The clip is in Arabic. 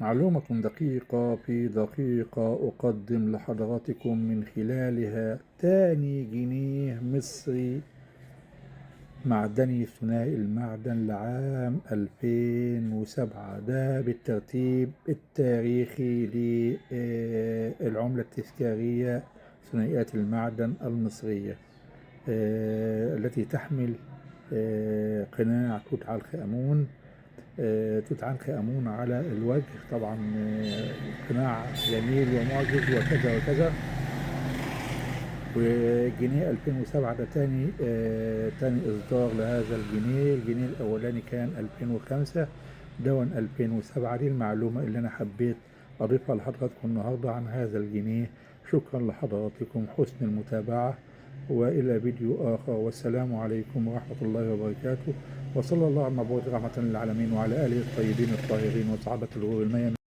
معلومة دقيقة في دقيقة أقدم لحضراتكم من خلالها تاني جنيه مصري معدني ثنائي المعدن لعام 2007. ده بالترتيب التاريخي للعملة التذكارية ثنائيات المعدن المصرية، التي تحمل قناع توت عنخ آمون. توت عنخ آمون على الوجه طبعا، قناع جميل ومعجز وكذا وكذا. وجنيه 2007 ده تاني إصدار لهذا الجنيه. الجنيه الأولاني كان 2005، دون 2007. دي المعلومة اللي أنا حبيت أضيفها لحضراتكم النهاردة عن هذا الجنيه. شكرا لحضراتكم حسن المتابعة، وإلى فيديو آخر، والسلام عليكم ورحمة الله وبركاته، وصلى الله على المبعوث رحمة للعالمين وعلى آله الطيبين الطاهرين وصحابة الغور الميامين.